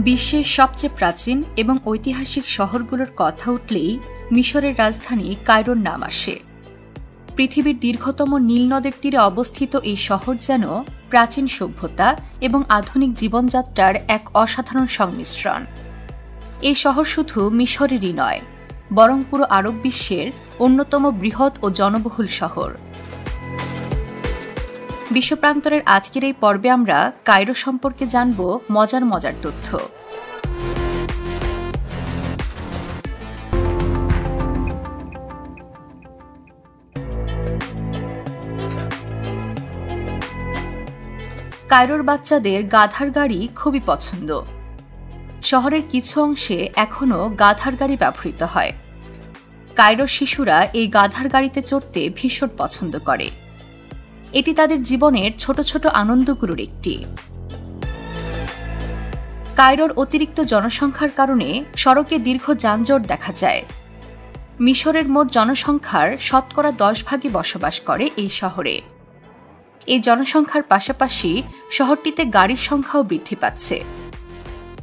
বিশ্বের সবচেয়ে প্রাচীন এবং ঐতিহাসিক শহরগুলোর কথা উঠলেই মিশরের রাজধানী কায়রোর নাম আসে। পৃথিবীর দীর্ঘতম নীল নদের তীরে অবস্থিত এই শহর যেন প্রাচীন সভ্যতা এবং আধুনিক জীবনযাত্রার এক অসাধারণ সংমিশ্রণ। এই শহর শুধু মিশরেরই নয়, বরং পুরো আরব বিশ্বের অন্যতম বৃহৎ ও জনবহুল শহর। বিশ্বপ্রান্তরের আজকের এই পর্বে আমরা কায়রো সম্পর্কে জানব মজার মজার তথ্য। কায়রোর বাচ্চাদের গাধার গাড়ি খুবই পছন্দ। শহরের কিছু অংশে এখনও গাধার গাড়ি ব্যবহৃত হয়। কায়রোর শিশুরা এই গাধার গাড়িতে চড়তে ভীষণ পছন্দ করে। এটি তাদের জীবনের ছোট ছোট আনন্দগুলোর একটি। কায়রোর অতিরিক্ত জনসংখ্যার কারণে সড়কে দীর্ঘ যানজট দেখা যায়। মিশরের মোট জনসংখ্যার শতকরা 10 ভাগই বসবাস করে এই শহরে। এই জনসংখ্যার পাশাপাশি শহরটিতে গাড়ির সংখ্যাও বৃদ্ধি পাচ্ছে।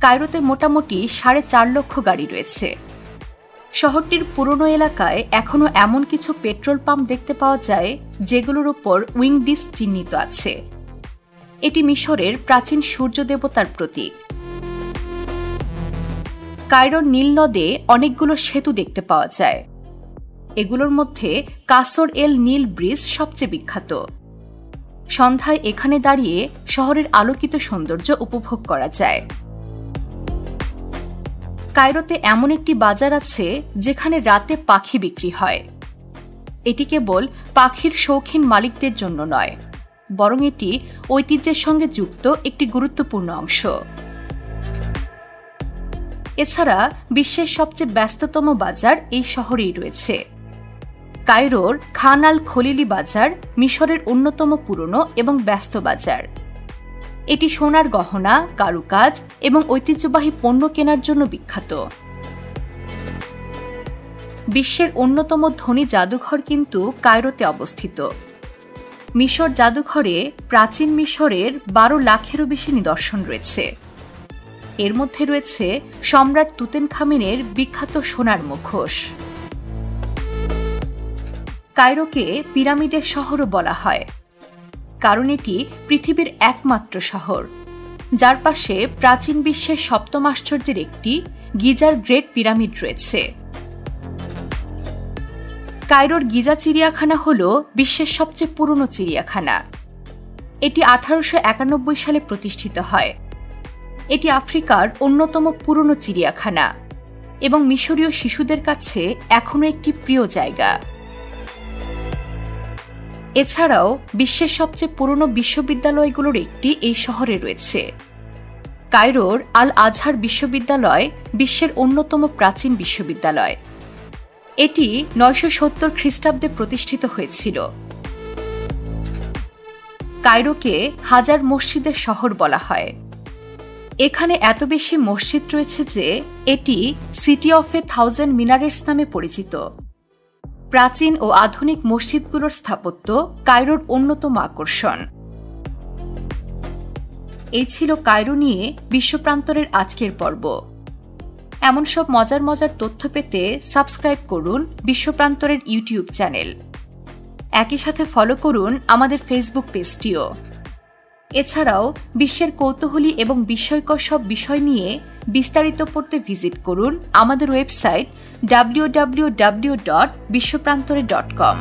কায়রোতে মোটামুটি 4.5 লক্ষ গাড়ি রয়েছে। শহরটির পুরনো এলাকায় এখনও এমন কিছু পেট্রোল পাম্প দেখতে পাওয়া যায় যেগুলোর উপর উইংডিস চিহ্নিত আছে। এটি মিশরের প্রাচীন সূর্য দেবতার প্রতীক। কায়রোর নীল নদে অনেকগুলো সেতু দেখতে পাওয়া যায়। এগুলোর মধ্যে কাসর এল নীল ব্রিজ সবচেয়ে বিখ্যাত। সন্ধ্যায় এখানে দাঁড়িয়ে শহরের আলোকিত সৌন্দর্য উপভোগ করা যায়। কায়রোতে এমন একটি বাজার আছে যেখানে রাতে পাখি বিক্রি হয়। এটি কেবল পাখির শৌখিন মালিকদের জন্য নয়, বরং এটি ঐতিহ্যের সঙ্গে যুক্ত একটি গুরুত্বপূর্ণ অংশ। এছাড়া বিশ্বের সবচেয়ে ব্যস্ততম বাজার এই শহরেই রয়েছে। কায়রোর খান আল খলিলি বাজার মিশরের অন্যতম পুরনো এবং ব্যস্ত বাজার। এটি সোনার গহনা, কারুকাজ এবং ঐতিহ্যবাহী পণ্য কেনার জন্য বিখ্যাত। বিশ্বের অন্যতম ধনী জাদুঘর কিন্তু কায়রোতে অবস্থিত। মিশর জাদুঘরে প্রাচীন মিশরের 12 লাখেরও বেশি নিদর্শন রয়েছে। এর মধ্যে রয়েছে সম্রাট তুতেনখামেনের বিখ্যাত সোনার মুখোশ। কায়রোকে পিরামিডের শহরও বলা হয়, কারণ এটি পৃথিবীর একমাত্র শহর যার পাশে প্রাচীন বিশ্বের সপ্তম আশ্চর্যের একটি গিজার গ্রেট পিরামিড রয়েছে। কায়রোর গিজা চিড়িয়াখানা হল বিশ্বের সবচেয়ে পুরনো চিড়িয়াখানা। এটি 1891 সালে প্রতিষ্ঠিত হয়। এটি আফ্রিকার অন্যতম পুরনো চিড়িয়াখানা এবং মিশরীয় শিশুদের কাছে এখনও একটি প্রিয় জায়গা। এছাড়াও বিশ্বের সবচেয়ে পুরনো বিশ্ববিদ্যালয়গুলোর একটি এই শহরে রয়েছে। কায়রোর আল আজহার বিশ্ববিদ্যালয় বিশ্বের অন্যতম প্রাচীন বিশ্ববিদ্যালয়। এটি 970 খ্রিস্টাব্দে প্রতিষ্ঠিত হয়েছিল। কায়রোকে হাজার মসজিদের শহর বলা হয়। এখানে এত বেশি মসজিদ রয়েছে যে এটি সিটি অফ এ 1000 মিনারেটস নামে পরিচিত। প্রাচীন ও আধুনিক মসজিদগুলোর স্থাপত্য কায়রোর অন্যতম আকর্ষণ। এই ছিল কায়রো নিয়ে বিশ্বপ্রান্তরের আজকের পর্ব। এমন সব মজার মজার তথ্য পেতে সাবস্ক্রাইব করুন বিশ্বপ্রান্তরের ইউটিউব চ্যানেল। একই সাথে ফলো করুন আমাদের ফেসবুক পেজটিও। এছাড়াও বিশ্বের কৌতূহলী এবং বিস্ময়কর সব বিষয় নিয়ে বিস্তারিত পড়তে ভিজিট করুন আমাদের ওয়েবসাইট www.bishwprantore.com।